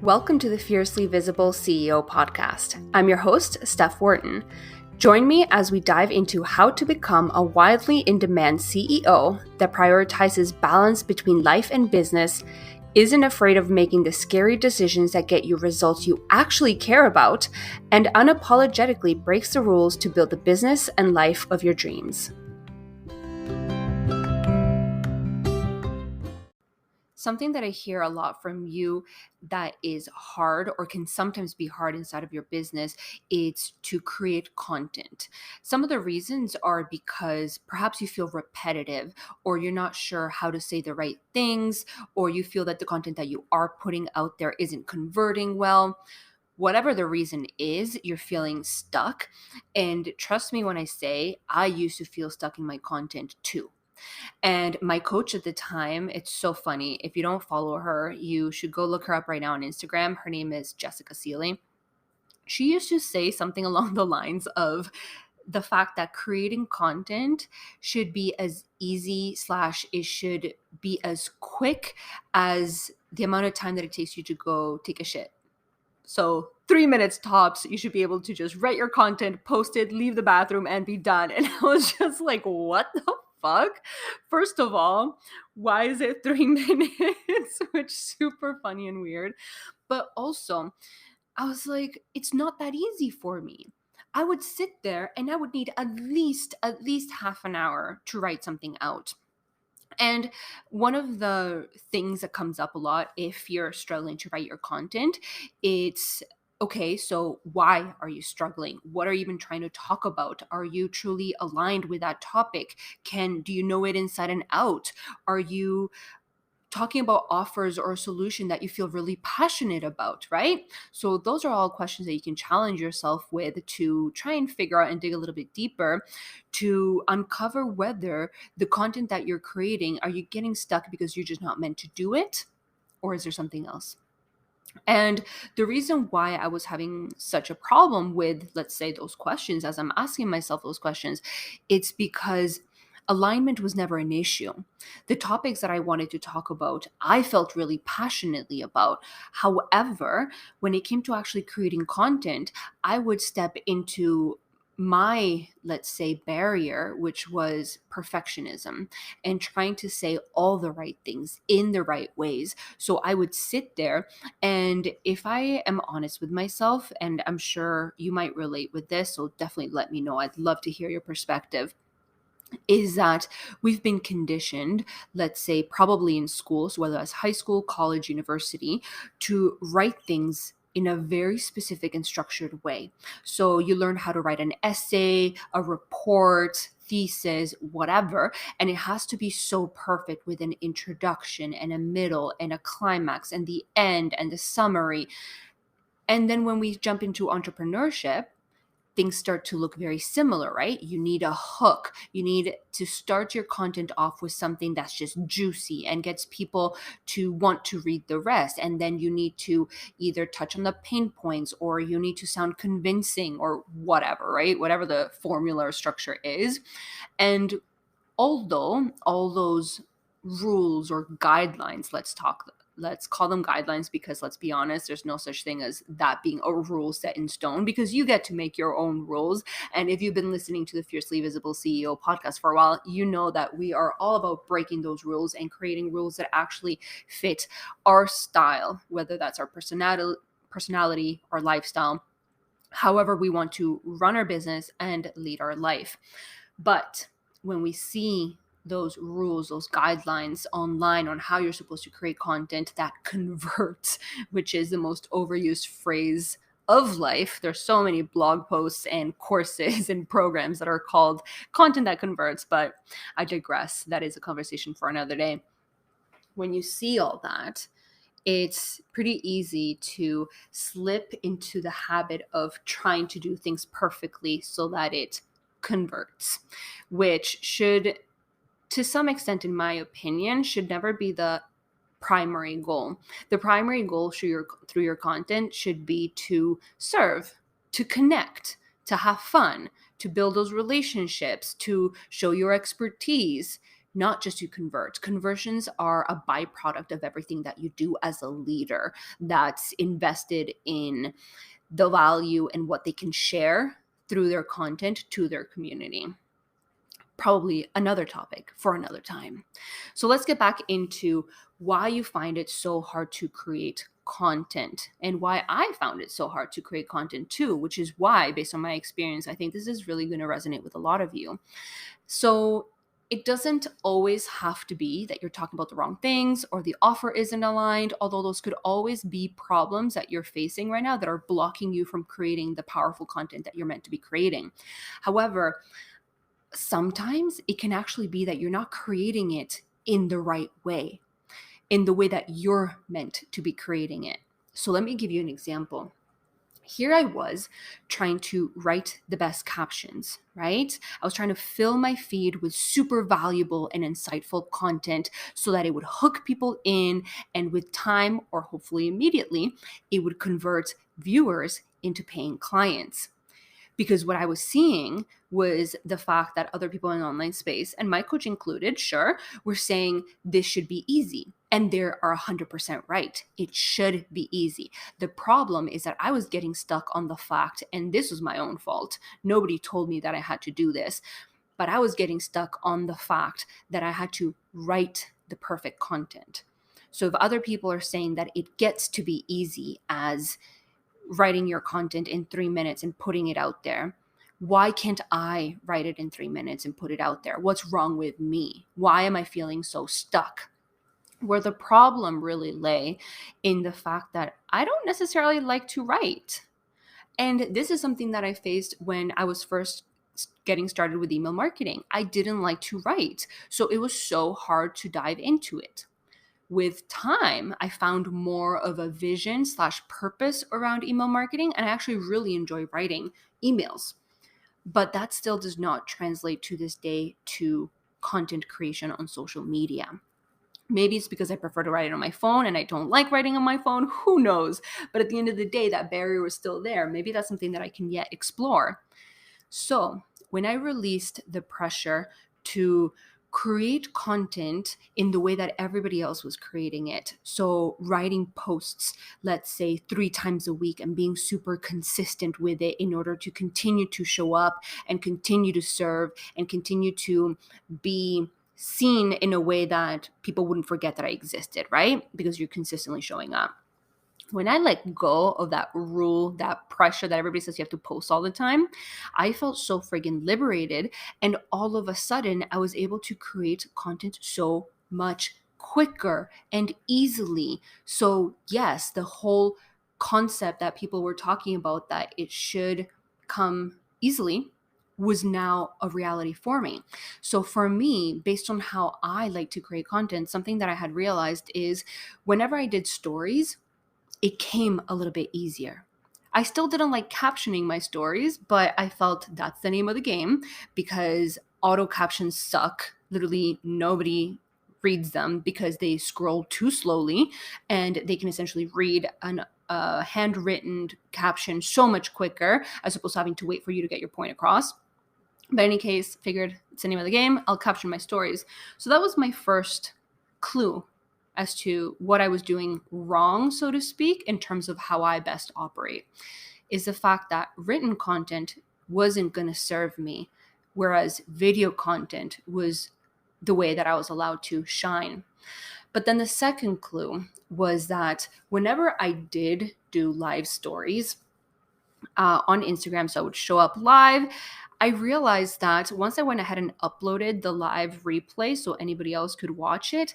Welcome to the Fiercely Visible CEO podcast. I'm your host, Steph Wharton. Join me as we dive into how to become a widely in-demand CEO that prioritizes balance between life and business, isn't afraid of making the scary decisions that get you results you actually care about, and unapologetically breaks the rules to build the business and life of your dreams. Something that I hear a lot from you that is hard or can sometimes be hard inside of your business is to create content. Some of the reasons are because perhaps you feel repetitive, or you're not sure how to say the right things, or you feel that the content that you are putting out there isn't converting well. Whatever the reason is, you're feeling stuck. And trust me when I say I used to feel stuck in my content too. And my coach at the time, it's so funny. If you don't follow her, you should go look her up right now on Instagram. Her name is Jessica Seeley. She used to say something along the lines of the fact that creating content should be as easy / it should be as quick as the amount of time that it takes you to go take a shit. So 3 minutes tops, you should be able to just write your content, post it, leave the bathroom, and be done. And I was just like, what the fuck? First of all, why is it 3 minutes? Which is super funny and weird. But also, I was like, it's not that easy for me. I would sit there and I would need at least half an hour to write something out. And one of the things that comes up a lot if you're struggling to write your content, it's okay, so why are you struggling? What are you even trying to talk about? Are you truly aligned with that topic? Do you know it inside and out? Are you talking about offers or a solution that you feel really passionate about, right? So those are all questions that you can challenge yourself with to try and figure out and dig a little bit deeper to uncover whether the content that you're creating, are you getting stuck because you're just not meant to do it? Or is there something else? And the reason why I was having such a problem with, let's say, those questions, as I'm asking myself those questions, it's because alignment was never an issue. The topics that I wanted to talk about, I felt really passionately about. However, when it came to actually creating content, I would step into my, let's say, barrier, which was perfectionism and trying to say all the right things in the right ways. So I would sit there, and if I am honest with myself, and I'm sure you might relate with this, so definitely let me know. I'd love to hear your perspective. Is that we've been conditioned, let's say, probably in schools, whether that's high school, college, university, to write things in a very specific and structured way. So you learn how to write an essay, a report, thesis, whatever, and it has to be so perfect with an introduction and a middle and a climax and the end and the summary. And then when we jump into entrepreneurship, things start to look very similar, right? You need a hook. You need to start your content off with something that's just juicy and gets people to want to read the rest. And then you need to either touch on the pain points, or you need to sound convincing, or whatever, right? Whatever the formula or structure is. And although all those rules or guidelines, let's call them guidelines, because let's be honest, there's no such thing as that being a rule set in stone, because you get to make your own rules. And if you've been listening to the Fiercely Visible CEO podcast for a while, you know that we are all about breaking those rules and creating rules that actually fit our style, whether that's our personality or lifestyle, however we want to run our business and lead our life. But when we see those rules, those guidelines online on how you're supposed to create content that converts, which is the most overused phrase of life. There's so many blog posts and courses and programs that are called content that converts, but I digress. That is a conversation for another day. When you see all that, it's pretty easy to slip into the habit of trying to do things perfectly so that it converts, which should, to some extent, in my opinion, should never be the primary goal. The primary goal through your content should be to serve, to connect, to have fun, to build those relationships, to show your expertise, not just to convert. Conversions are a byproduct of everything that you do as a leader that's invested in the value and what they can share through their content to their community. Probably another topic for another time. So let's get back into why you find it so hard to create content and why I found it so hard to create content too, which is why, based on my experience, I think this is really going to resonate with a lot of you. So it doesn't always have to be that you're talking about the wrong things or the offer isn't aligned, although those could always be problems that you're facing right now that are blocking you from creating the powerful content that you're meant to be creating. However, sometimes it can actually be that you're not creating it in the right way, in the way that you're meant to be creating it. So let me give you an example. Here I was trying to write the best captions, right? I was trying to fill my feed with super valuable and insightful content so that it would hook people in, and with time, or hopefully immediately, it would convert viewers into paying clients. Because what I was seeing was the fact that other people in the online space, and my coach included, sure, were saying this should be easy. And they are 100% right. It should be easy. The problem is that I was getting stuck on the fact, and this was my own fault. Nobody told me that I had to do this, but I was getting stuck on the fact that I had to write the perfect content. So if other people are saying that it gets to be easy as writing your content in 3 minutes and putting it out there, why can't I write it in 3 minutes and put it out there? What's wrong with me? Why am I feeling so stuck? Where the problem really lay in the fact that I don't necessarily like to write. And this is something that I faced when I was first getting started with email marketing. I didn't like to write, so it was so hard to dive into it. With time, I found more of a vision slash purpose around email marketing, and I actually really enjoy writing emails. But that still does not translate to this day to content creation on social media. Maybe it's because I prefer to write it on my phone and I don't like writing on my phone. Who knows? But at the end of the day, that barrier was still there. Maybe that's something that I can yet explore. So when I released the pressure to create content in the way that everybody else was creating it, so writing posts, let's say 3 times a week, and being super consistent with it in order to continue to show up and continue to serve and continue to be seen in a way that people wouldn't forget that I existed, right? Because you're consistently showing up. When I let go of that rule, that pressure that everybody says you have to post all the time, I felt so friggin' liberated. And all of a sudden, I was able to create content so much quicker and easily. So, yes, the whole concept that people were talking about, that it should come easily, was now a reality for me. So for me, based on how I like to create content, something that I had realized is whenever I did stories, it came a little bit easier. I still didn't like captioning my stories, but I felt that's the name of the game because auto captions suck. Literally, nobody reads them because they scroll too slowly, and they can essentially read a handwritten caption so much quicker as opposed to having to wait for you to get your point across. But in any case, figured it's the name of the game. I'll caption my stories. So that was my first clue as to what I was doing wrong, so to speak, in terms of how I best operate, is the fact that written content wasn't going to serve me, whereas video content was the way that I was allowed to shine. But then the second clue was that whenever I did do live stories on Instagram, so I would show up live, I realized that once I went ahead and uploaded the live replay so anybody else could watch it,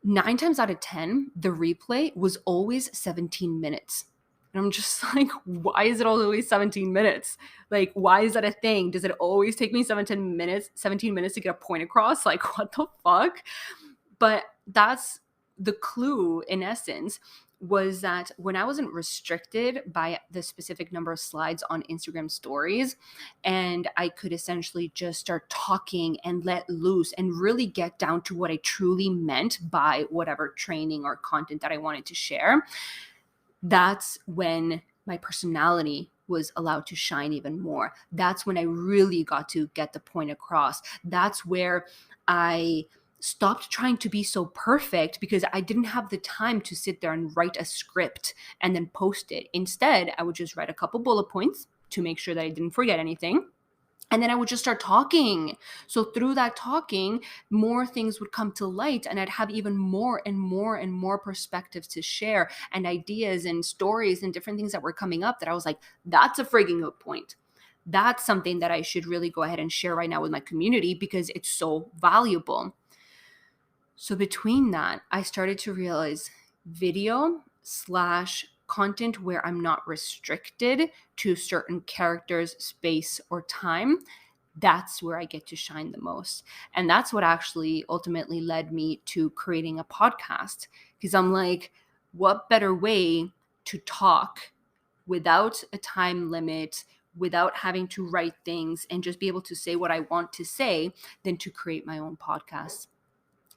9 times out of 10, the replay was always 17 minutes. And I'm just like, why is it always 17 minutes? Like, why is that a thing? Does it always take me 17 minutes to get a point across? Like, what the fuck? But that's the clue, in essence, was that when I wasn't restricted by the specific number of slides on Instagram stories, and I could essentially just start talking and let loose and really get down to what I truly meant by whatever training or content that I wanted to share, that's when my personality was allowed to shine even more. That's when I really got to get the point across. That's where I stopped trying to be so perfect because I didn't have the time to sit there and write a script and then post it. Instead, I would just write a couple bullet points to make sure that I didn't forget anything. And then I would just start talking. So through that talking, more things would come to light, and I'd have even more and more and more perspectives to share, and ideas and stories and different things that were coming up that I was like, that's a frigging good point. That's something that I should really go ahead and share right now with my community because it's so valuable. So between that, I started to realize video slash content where I'm not restricted to certain characters, space, or time. That's where I get to shine the most. And that's what actually ultimately led me to creating a podcast. Because I'm like, what better way to talk without a time limit, without having to write things and just be able to say what I want to say than to create my own podcast?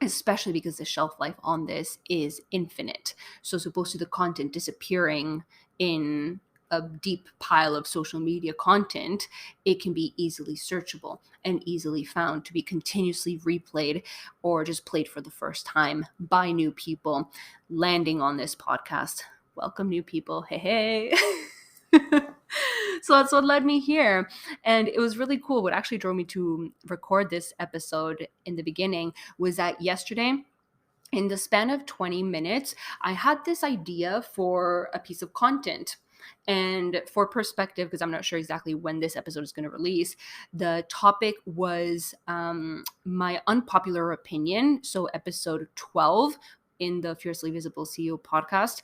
Especially because the shelf life on this is infinite. So as opposed to the content disappearing in a deep pile of social media content, it can be easily searchable and easily found to be continuously replayed or just played for the first time by new people landing on this podcast. Welcome, new people. Hey. So that's what led me here. And it was really cool. What actually drove me to record this episode in the beginning was that yesterday, in the span of 20 minutes, I had this idea for a piece of content. And for perspective, because I'm not sure exactly when this episode is going to release, the topic was my unpopular opinion. So, episode 12 in the Fiercely Visible CEO podcast.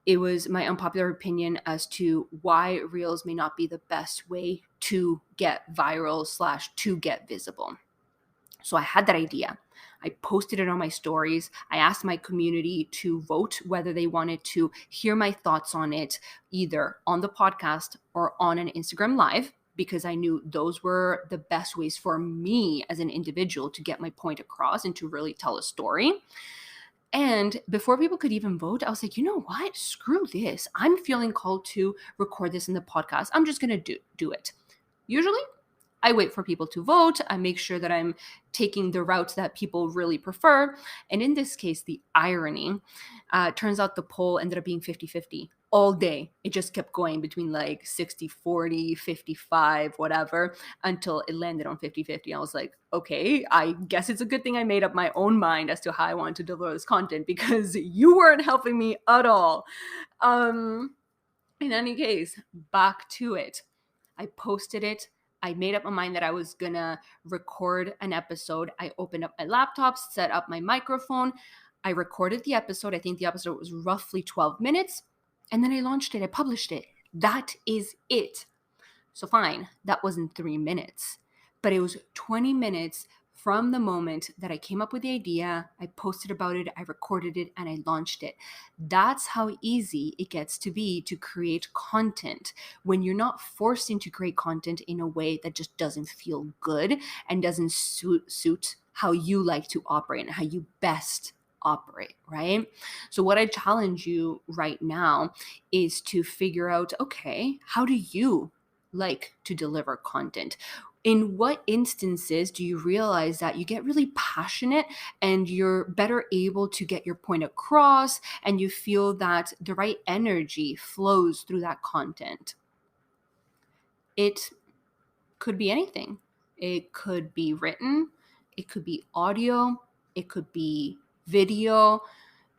It was my unpopular opinion as to why reels may not be the best way to get viral / to get visible. So I had that idea. I posted it on my stories. I asked my community to vote whether they wanted to hear my thoughts on it, either on the podcast or on an Instagram live, because I knew those were the best ways for me as an individual to get my point across and to really tell a story. And before people could even vote, I was like, you know what? Screw this. I'm feeling called to record this in the podcast. I'm just going to do it. Usually, I wait for people to vote. I make sure that I'm taking the route that people really prefer. And in this case, the irony, turns out the poll ended up being 50-50 all day. It just kept going between like 60-40, 55, whatever, until it landed on 50-50. I was like, okay, I guess it's a good thing I made up my own mind as to how I want to deliver this content because you weren't helping me at all. In any case, back to it. I posted it. I made up my mind that I was gonna record an episode. I opened up my laptop, set up my microphone. I recorded the episode. I think the episode was roughly 12 minutes. And then I launched it. I published it. That is it. So fine, that wasn't 3 minutes, but it was 20 minutes from the moment that I came up with the idea, I posted about it, I recorded it, and I launched it. That's how easy it gets to be to create content when you're not forced into create content in a way that just doesn't feel good and doesn't suit how you like to operate and how you best operate, right? So what I challenge you right now is to figure out, okay, how do you like to deliver content? In what instances do you realize that you get really passionate and you're better able to get your point across and you feel that the right energy flows through that content? It could be anything. It could be written, it could be audio, it could be video.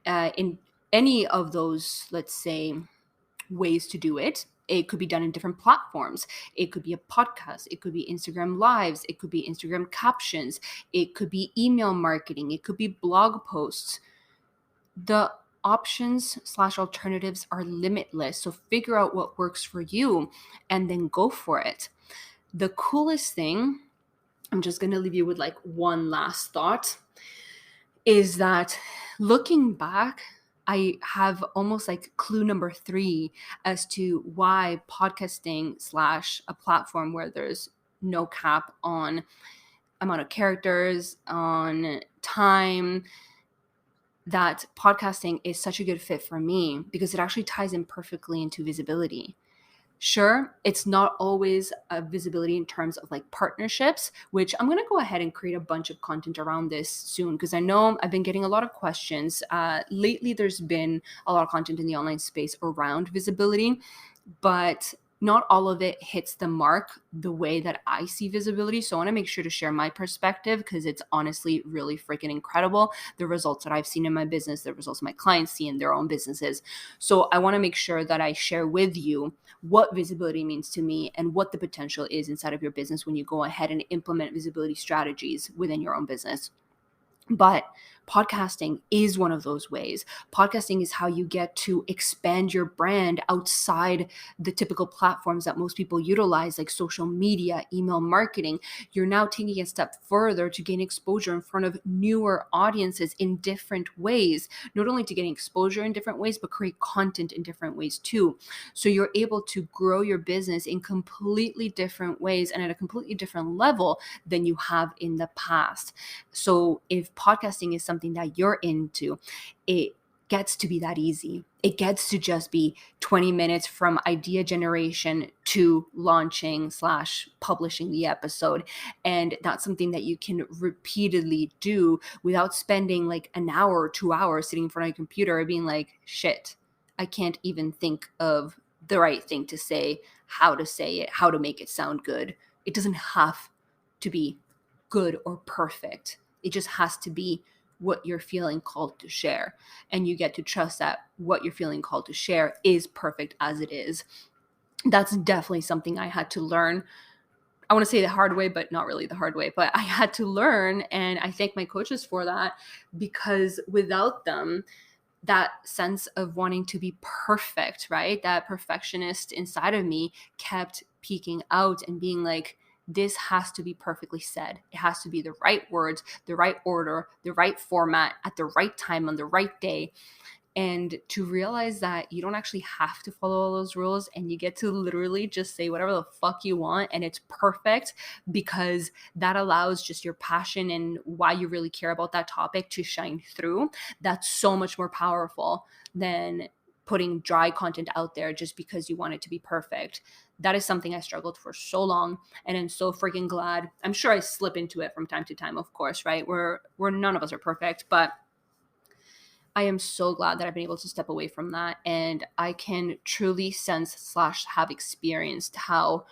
In any of those, let's say, ways to do it. It could be done in different platforms. It could be a podcast. It could be Instagram lives. It could be Instagram captions. It could be email marketing. It could be blog posts. The options / alternatives are limitless. So figure out what works for you and then go for it. The coolest thing, I'm just going to leave you with like one last thought, is that looking back, I have almost like clue number 3 as to why podcasting / a platform where there's no cap on amount of characters, on time, that podcasting is such a good fit for me because it actually ties in perfectly into visibility. Sure, it's not always a visibility in terms of like partnerships, which I'm going to go ahead and create a bunch of content around this soon because I know I've been getting a lot of questions. Lately, there's been a lot of content in the online space around visibility, but not all of it hits the mark the way that I see visibility. So I want to make sure to share my perspective because it's honestly really freaking incredible. The results that I've seen in my business, the results my clients see in their own businesses. So I want to make sure that I share with you what visibility means to me and what the potential is inside of your business when you go ahead and implement visibility strategies within your own business. But podcasting is one of those ways. Podcasting is how you get to expand your brand outside the typical platforms that most people utilize, like social media, email marketing. You're now taking a step further to gain exposure in front of newer audiences in different ways, not only to gain exposure in different ways, but create content in different ways too. So you're able to grow your business in completely different ways and at a completely different level than you have in the past. So if podcasting is something that you're into, it gets to be that easy. It gets to just be 20 minutes from idea generation to launching / publishing the episode. And that's something that you can repeatedly do without spending like an hour or 2 hours sitting in front of a computer and being like, shit, I can't even think of the right thing to say it, how to make it sound good. It doesn't have to be good or perfect. It just has to be what you're feeling called to share. And you get to trust that what you're feeling called to share is perfect as it is. That's definitely something I had to learn. I want to say the hard way, but not really the hard way. But I had to learn, and I thank my coaches for that, because without them, that sense of wanting to be perfect, right? That perfectionist inside of me kept peeking out and being like, this has to be perfectly said. It has to be the right words, the right order, the right format at the right time on the right day. And to realize that you don't actually have to follow all those rules and you get to literally just say whatever the fuck you want and it's perfect, because that allows just your passion and why you really care about that topic to shine through. That's so much more powerful than putting dry content out there just because you want it to be perfect. That is something I struggled for so long, and I'm so freaking glad. I'm sure I slip into it from time to time, of course, right? We're none of us are perfect, but I am so glad that I've been able to step away from that, and I can truly sense / have experienced how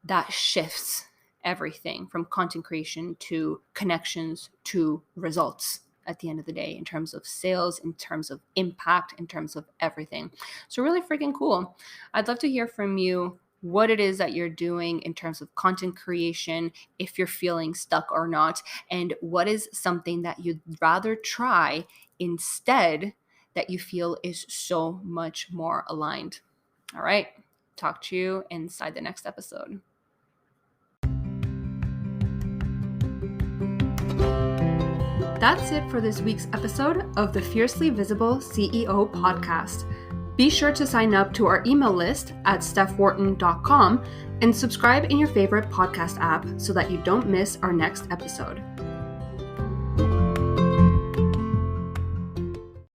that shifts everything from content creation to connections to results at the end of the day, in terms of sales, in terms of impact, in terms of everything. So really freaking cool. I'd love to hear from you what it is that you're doing in terms of content creation, if you're feeling stuck or not, and what is something that you'd rather try instead that you feel is so much more aligned. All right. Talk to you inside the next episode. That's it for this week's episode of the Fiercely Visible CEO podcast. Be sure to sign up to our email list at stephwharton.com and subscribe in your favorite podcast app so that you don't miss our next episode.